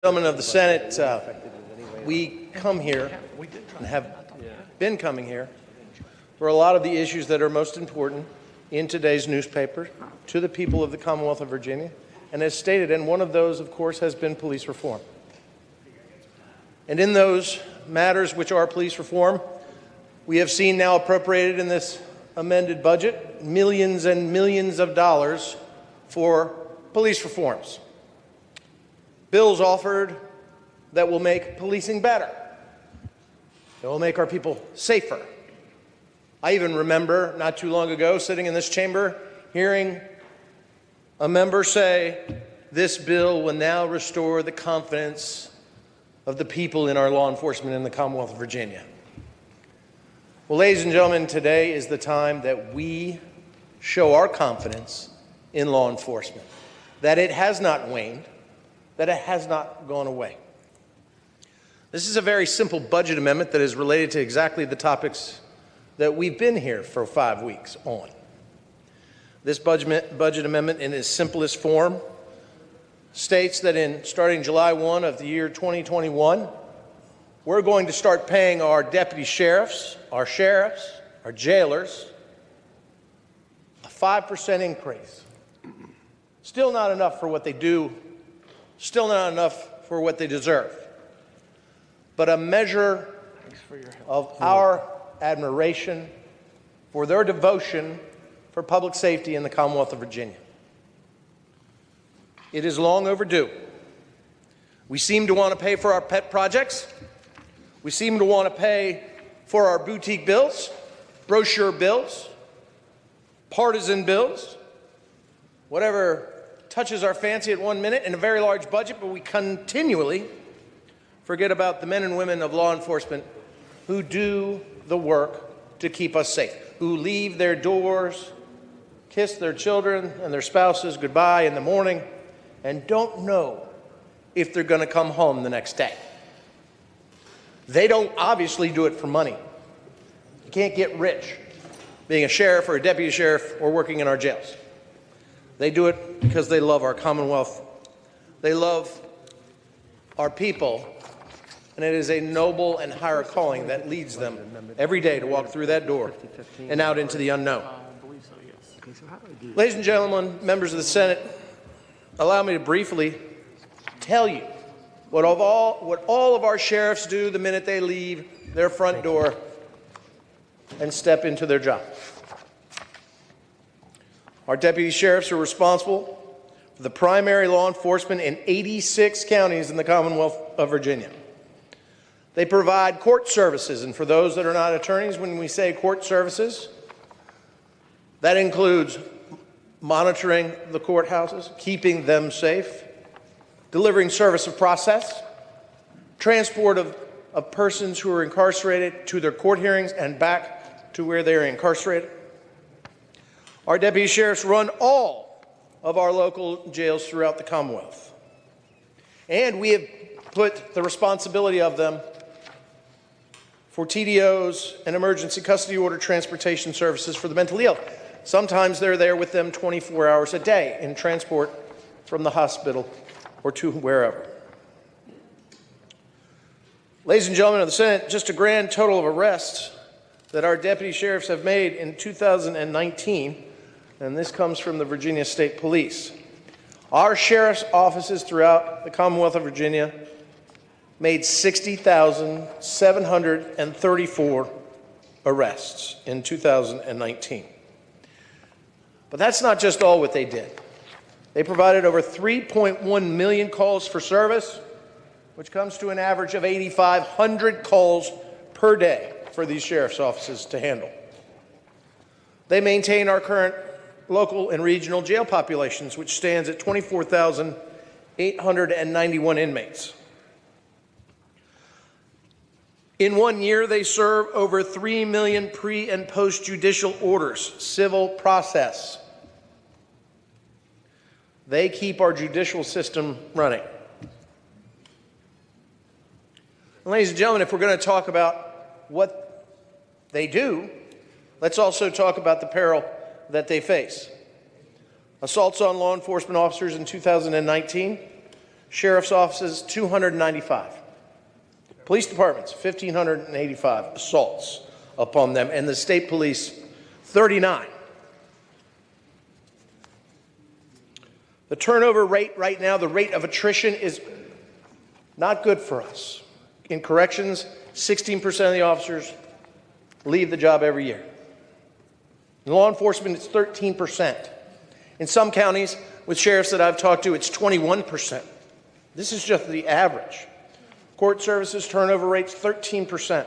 Gentlemen of the Senate, we come here and have been coming here for a lot of the issues that are most important in today's newspaper to the people of the Commonwealth of Virginia. And as stated, and one of those, of course, has been police reform. And in those matters which are police reform, we have seen now appropriated in this amended budget millions and millions of dollars for police reforms. Bills offered that will make policing better, that will make our people safer. I even remember not too long ago sitting in this chamber hearing a member say, "This bill will now restore the confidence of the people in our law enforcement in the Commonwealth of Virginia." Well, ladies and gentlemen, today is the time that we show our confidence in law enforcement, that it has not waned, that it has not gone away. This is a very simple budget amendment that is related to exactly the topics that we've been here for 5 weeks on. This budget amendment in its simplest form states that starting July 1 of the year 2021, we're going to start paying our deputy sheriffs, our jailers, a 5% increase. Still not enough for what they do, still not enough for what they deserve, but a measure of our admiration for their devotion for public safety in the Commonwealth of Virginia. It is long overdue. We seem to want to pay for our pet projects. We seem to want to pay for our boutique bills, brochure bills, partisan bills, whatever touches our fancy at 1 minute in a very large budget, but we continually forget about the men and women of law enforcement who do the work to keep us safe, who leave their doors, kiss their children and their spouses goodbye in the morning, and don't know if they're going to come home the next day. They don't obviously do it for money. You can't get rich being a sheriff or a deputy sheriff or working in our jails. They do it because they love our Commonwealth. They love our people, and it is a noble and higher calling that leads them every day to walk through that door and out into the unknown. Ladies and gentlemen, members of the Senate, allow me to briefly tell you what all of our sheriffs do the minute they leave their front door and step into their job. Our deputy sheriffs are responsible for the primary law enforcement in 86 counties in the Commonwealth of Virginia. They provide court services, and for those that are not attorneys, when we say court services, that includes monitoring the courthouses, keeping them safe, delivering service of process, transport of persons who are incarcerated to their court hearings and back to where they are incarcerated. Our deputy sheriffs run all of our local jails throughout the Commonwealth. And we have put the responsibility of them for TDOs and emergency custody order transportation services for the mentally ill. Sometimes they're there with them 24 hours a day in transport from the hospital or to wherever. Ladies and gentlemen of the Senate, just a grand total of arrests that our deputy sheriffs have made in 2019, and this comes from the Virginia State Police. Our sheriff's offices throughout the Commonwealth of Virginia made 60,734 arrests in 2019. But that's not just all what they did. They provided over 3.1 million calls for service, which comes to an average of 8,500 calls per day for these sheriff's offices to handle. They maintain our current local and regional jail populations, which stands at 24,891 inmates. In 1 year, they serve over 3 million pre- and post-judicial orders, civil process. They keep our judicial system running. And ladies and gentlemen, if we're going to talk about what they do, let's also talk about the peril that they face. Assaults on law enforcement officers in 2019 Sheriff's offices, 295. Police departments, 1,585 assaults upon them, and the state police, 39. The turnover rate right now, the rate of attrition is not good for us. In corrections, 16% of the officers leave the job every year. In law enforcement, it's 13%. In some counties, with sheriffs that I've talked to, it's 21%. This is just the average. Court services turnover rate's 13%.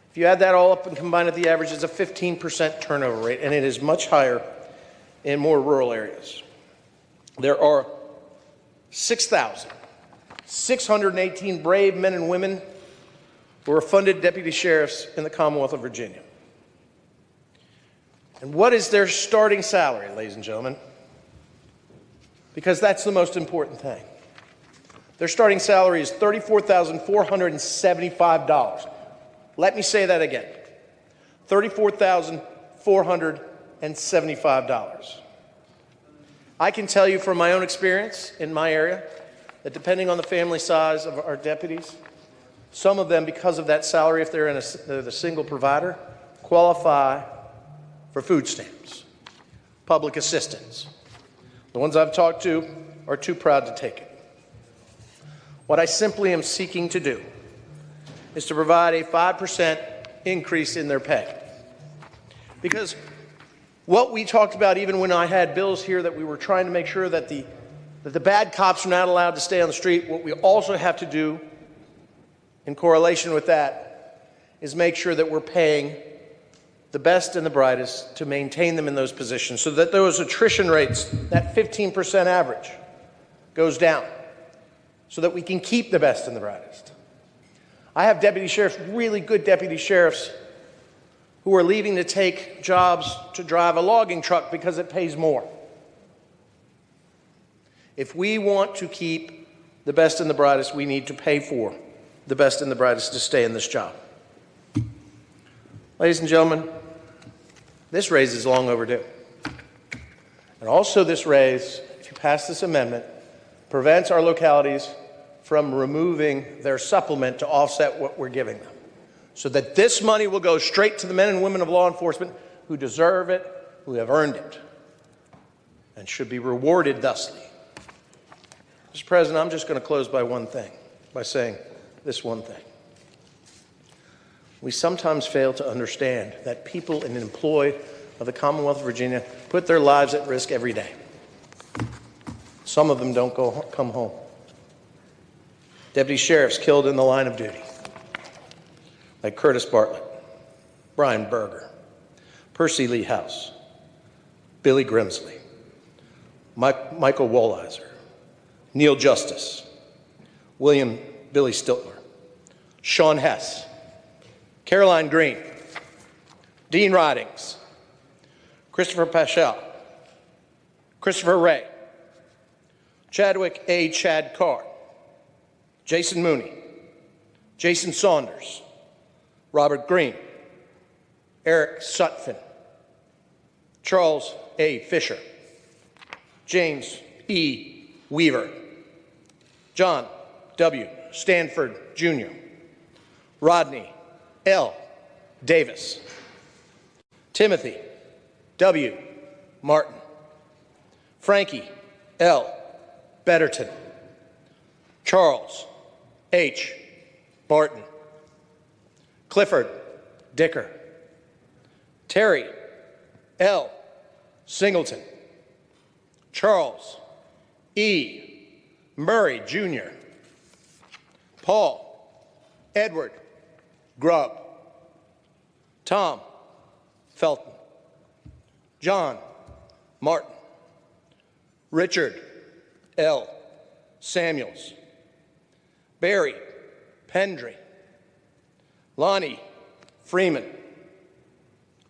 If you add that all up and combine it, the average is a 15% turnover rate, and it is much higher in more rural areas. There are 6,618 brave men and women who are funded deputy sheriffs in the Commonwealth of Virginia. And what is their starting salary, ladies and gentlemen? Because that's the most important thing. Their starting salary is $34,475. Let me say that again. $34,475. I can tell you from my own experience in my area that depending on the family size of our deputies, some of them, because of that salary, if they're the single provider, qualify for food stamps, public assistance. The ones I've talked to are too proud to take it. What I simply am seeking to do is to provide a 5% increase in their pay. Because what we talked about, even when I had bills here that we were trying to make sure that the bad cops are not allowed to stay on the street, what we also have to do in correlation with that is make sure that we're paying the best and the brightest to maintain them in those positions so that those attrition rates, that 15% average, goes down so that we can keep the best and the brightest. I have deputy sheriffs, really good deputy sheriffs, who are leaving to take jobs to drive a logging truck because it pays more. If we want to keep the best and the brightest, we need to pay for the best and the brightest to stay in this job. Ladies and gentlemen, this raise is long overdue. And also this raise, if you pass this amendment, prevents our localities from removing their supplement to offset what we're giving them, so that this money will go straight to the men and women of law enforcement who deserve it, who have earned it, and should be rewarded thusly. Mr. President, I'm just going to close by saying this one thing. We sometimes fail to understand that people in employ of the Commonwealth of Virginia put their lives at risk every day. Some of them don't come home. Deputy sheriffs killed in the line of duty, like Curtis Bartlett, Brian Berger, Percy Lee House, Billy Grimsley, Michael Wollizer, Neil Justice, William Billy Stiltner, Sean Hess, Caroline Green, Dean Ridings, Christopher Paschal, Christopher Ray, Chadwick A. Chad Carr, Jason Mooney, Jason Saunders, Robert Green, Eric Sutphin, Charles A. Fisher, James E. Weaver, John W. Stanford, Jr., Rodney L. Davis, Timothy W. Martin, Frankie L. Betterton, Charles H. Barton, Clifford Dicker, Terry L. Singleton, Charles E. Murray, Jr., Paul Edward Grubb, Tom Felton, John Martin, Richard L. Samuels, Barry Pendry, Lonnie Freeman,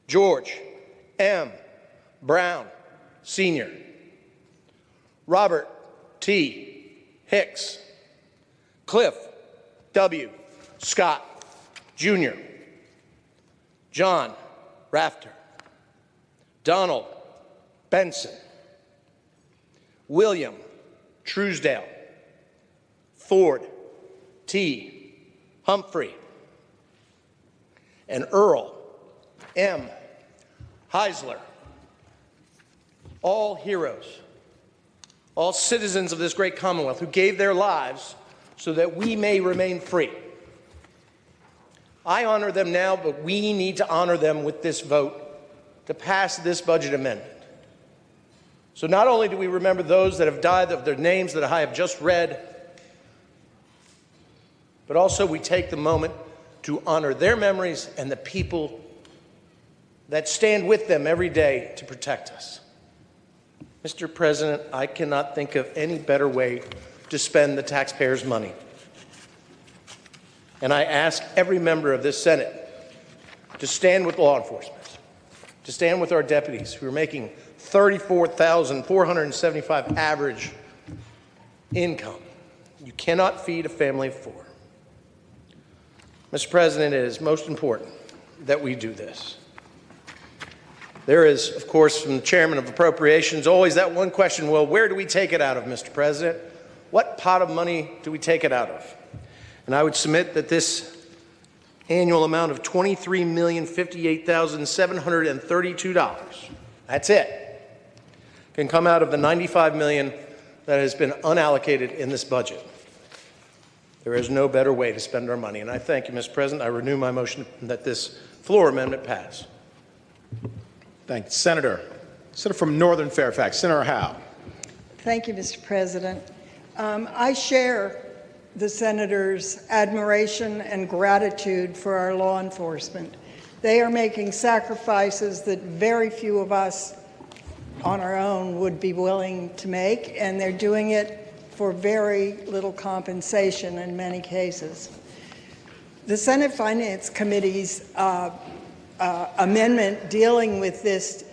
George M. Brown, Sr., Robert T. Hicks, Cliff W. Scott, Jr., John Rafter, Donald Benson, William Truesdale, Ford, T, Humphrey, and Earl, M, Heisler, all heroes, all citizens of this great Commonwealth who gave their lives so that we may remain free. I honor them now, but we need to honor them with this vote to pass this budget amendment. So not only do we remember those that have died, of their names that I have just read, but also we take the moment to honor their memories and the people that stand with them every day to protect us. Mr. President, I cannot think of any better way to spend the taxpayers' money. And I ask every member of this Senate to stand with law enforcement, to stand with our deputies who are making $34,475 average income. You cannot feed a family of 4. Mr. President, it is most important that we do this. There is, of course, from the Chairman of Appropriations, always that one question, well, where do we take it out of, Mr. President? What pot of money do we take it out of? And I would submit that this annual amount of $23,058,732, that's it, can come out of the $95 million that has been unallocated in this budget. There is no better way to spend our money. And I thank you, Mr. President. I renew my motion that this floor amendment pass. Thank you. Senator from Northern Fairfax, Senator Howe. Thank you, Mr. President. I share the Senator's admiration and gratitude for our law enforcement. They are making sacrifices that very few of us on our own would be willing to make, and they're doing it for very little compensation in many cases. The Senate Finance Committee's amendment dealing with this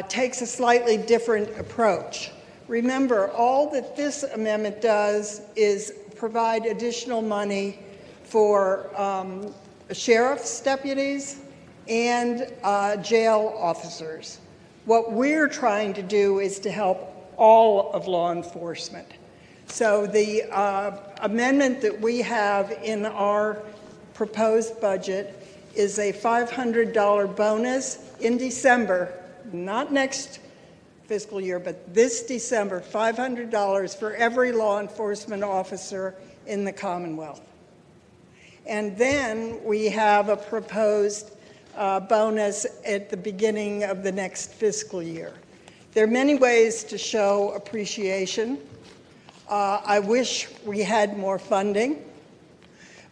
takes a slightly different approach. Remember, all that this amendment does is provide additional money for sheriff's deputies and jail officers. What we're trying to do is to help all of law enforcement. So the amendment that we have in our proposed budget is a $500 bonus in December, not next fiscal year, but this December, $500 for every law enforcement officer in the Commonwealth. And then we have a proposed bonus at the beginning of the next fiscal year. There are many ways to show appreciation. I wish we had more funding,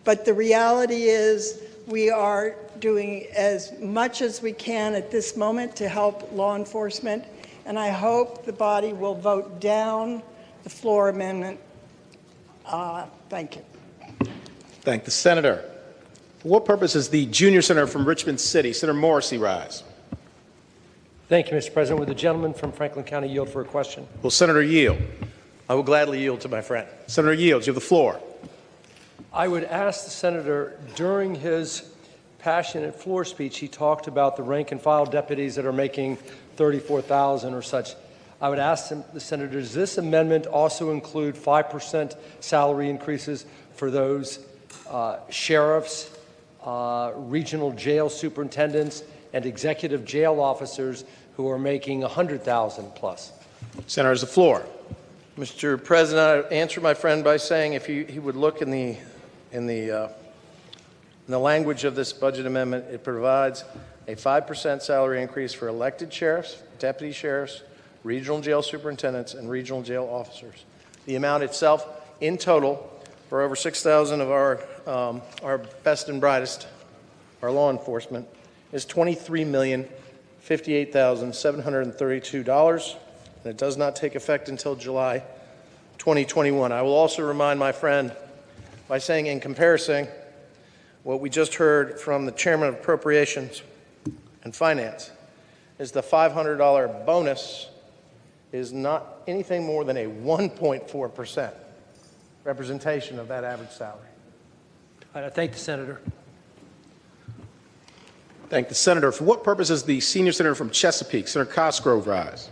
but the reality is we are doing as much as we can at this moment to help law enforcement, and I hope the body will vote down the floor amendment. Thank you. Thank the Senator. For what purpose is the junior senator from Richmond City, Senator Morrissey, rise? Thank you, Mr. President. Would the gentleman from Franklin County yield for a question? Will Senator yield? I will gladly yield to my friend. Senator yields. You have the floor. I would ask the senator, during his passionate floor speech, he talked about the rank and file deputies that are making $34,000 or such. I would ask the senator, does this amendment also include 5% salary increases for those sheriffs, regional jail superintendents, and executive jail officers who are making $100,000 plus? Senator has the floor. Mr. President, I answer my friend by saying if he would look in the language of this budget amendment, it provides a 5% salary increase for elected sheriffs, deputy sheriffs, regional jail superintendents, and regional jail officers. The amount itself, in total, for over 6,000 of our best and brightest, our law enforcement, is $23,058,732. And it does not take effect until July 2021. I will also remind my friend by saying, in comparison, what we just heard from the Chairman of Appropriations and Finance is the $500 bonus is not anything more than a 1.4% representation of that average salary. I thank the senator. Thank the senator. For what purpose is the senior senator from Chesapeake, Senator Cosgrove, rise?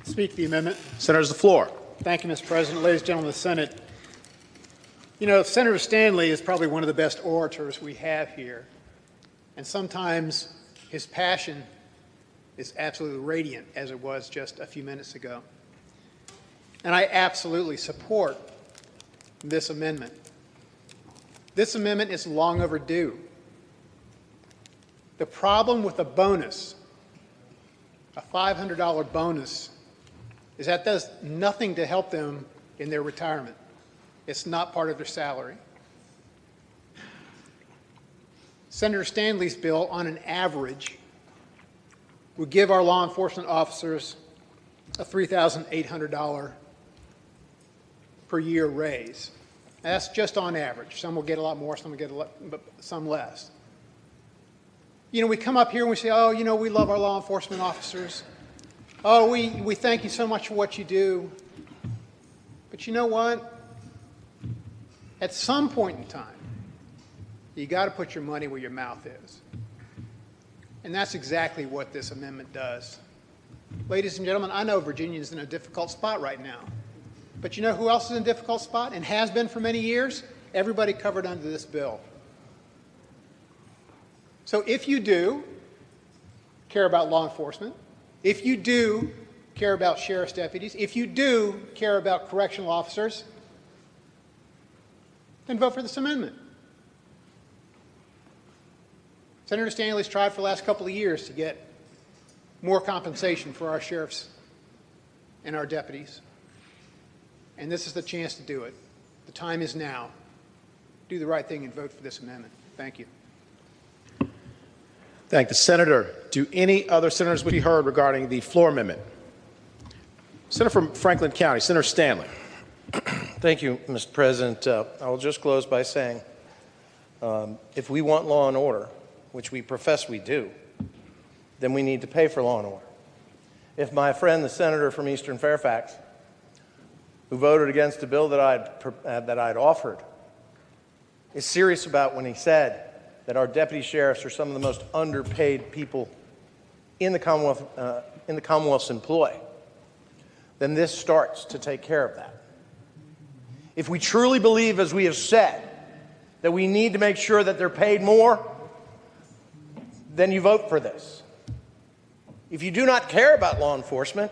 Speak the amendment. Senator has the floor. Thank you, Mr. President. Ladies and gentlemen of the Senate, You know, Senator Stanley is probably one of the best orators we have here, and sometimes his passion is absolutely radiant, as it was just a few minutes ago. And I absolutely support this amendment. This amendment is long overdue. The problem with a bonus, a $500 bonus, is that does nothing to help them in their retirement. It's not part of their salary. Senator Stanley's bill, on an average, would give our law enforcement officers a $3,800 per year raise. That's just on average. Some will get a lot more, some will get some less. You know, we come up here and we say, oh, you know, we love our law enforcement officers. Oh, we thank you so much for what you do. But you know what? At some point in time, you got to put your money where your mouth is. And that's exactly what this amendment does. Ladies and gentlemen, I know Virginia's in a difficult spot right now. But you know who else is in a difficult spot and has been for many years? Everybody covered under this bill. So if you do care about law enforcement, if you do care about sheriff's deputies, if you do care about correctional officers, then vote for this amendment. Senator Stanley's tried for the last couple of years to get more compensation for our sheriffs and our deputies. And this is the chance to do it. The time is now. Do the right thing and vote for this amendment. Thank you. Thank the senator. Do any other senators wish to be heard regarding the floor amendment? Senator from Franklin County, Senator Stanley. Thank you, Mr. President. I will just close by saying, if we want law and order, which we profess we do, then we need to pay for law and order. If my friend, the senator from Eastern Fairfax, who voted against a bill that I'd offered, is serious about when he said that our deputy sheriffs are some of the most underpaid people in the Commonwealth's employ, then this starts to take care of that. If we truly believe, as we have said, that we need to make sure that they're paid more, then you vote for this. If you do not care about law enforcement,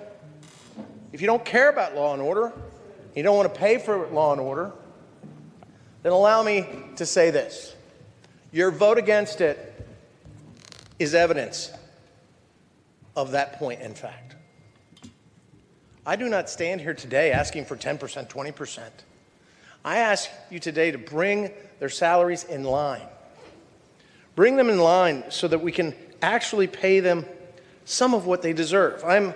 if you don't care about law and order, you don't want to pay for law and order, then allow me to say this. Your vote against it is evidence of that point, in fact. I do not stand here today asking for 10%, 20%. I ask you today to bring their salaries in line. Bring them in line so that we can actually pay them some of what they deserve. I'm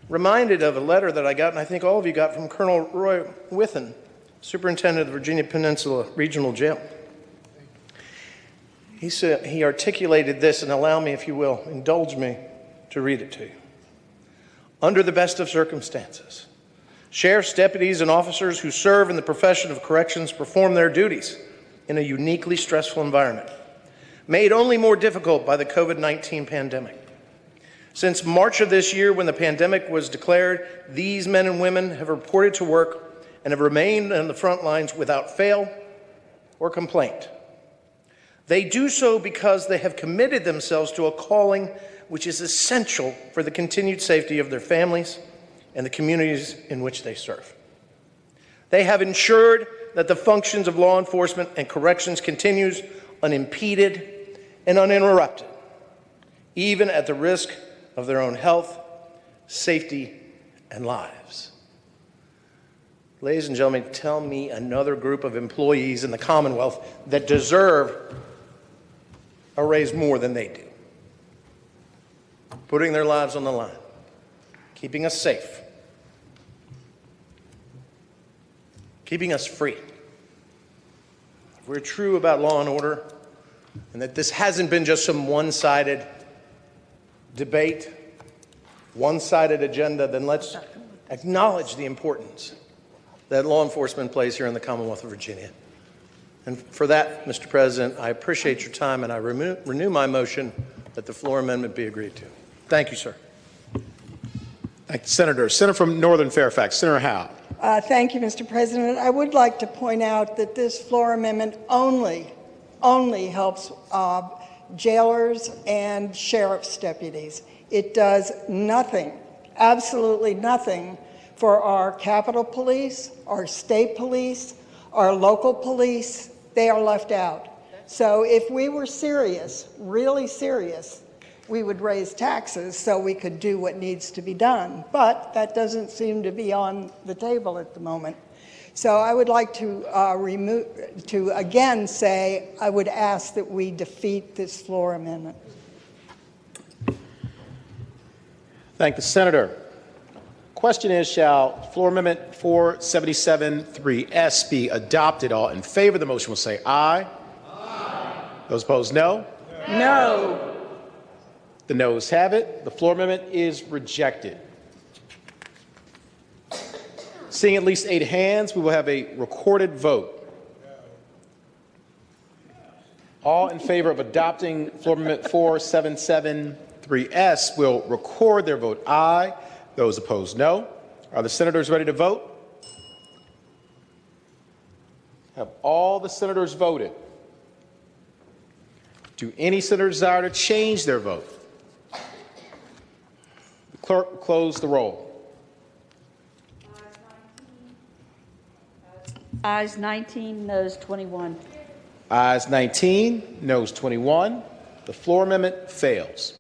reminded of a letter that I got, and I think all of you got, from Colonel Roy Withen, Superintendent of the Virginia Peninsula Regional Jail. He articulated this, and allow me, if you will, indulge me to read it to you. Under the best of circumstances, sheriffs, deputies, and officers who serve in the profession of corrections perform their duties in a uniquely stressful environment, made only more difficult by the COVID-19 pandemic. Since March of this year, when the pandemic was declared, these men and women have reported to work and have remained on the front lines without fail or complaint. They do so because they have committed themselves to a calling which is essential for the continued safety of their families and the communities in which they serve. They have ensured that the functions of law enforcement and corrections continues unimpeded and uninterrupted, even at the risk of their own health, safety, and lives. Ladies and gentlemen, tell me another group of employees in the Commonwealth that deserve a raise more than they do. Putting their lives on the line, keeping us safe, keeping us free. If we're true about law and order, and that this hasn't been just some one-sided debate, one-sided agenda, then let's acknowledge the importance that law enforcement plays here in the Commonwealth of Virginia. And for that, Mr. President, I appreciate your time, and I renew my motion that the floor amendment be agreed to. Thank you, sir. Thank you, Senator. Senator from Northern Fairfax, Senator Howe. Thank you, Mr. President. I would like to point out that this floor amendment only helps jailers and sheriff's deputies. It does nothing, absolutely nothing, for our Capitol Police, our state police, our local police. They are left out. So if we were serious, really serious, we would raise taxes so we could do what needs to be done. But that doesn't seem to be on the table at the moment. So I would like to again say, I would ask that we defeat this floor amendment. Thank the senator. Question is, shall floor amendment 477-3S be adopted? All in favor of the motion will say aye. Aye. Those opposed, no. No. The noes have it. The floor amendment is rejected. Seeing at least 8 hands, we will have a recorded vote. All in favor of adopting floor amendment 477-3S will record their vote aye. Those opposed, no. Are the senators ready to vote? Have all the senators voted? Do any senators desire to change their vote? The clerk will close the roll. Ayes 19, noes 21. Ayes 19, noes 21. The floor amendment fails.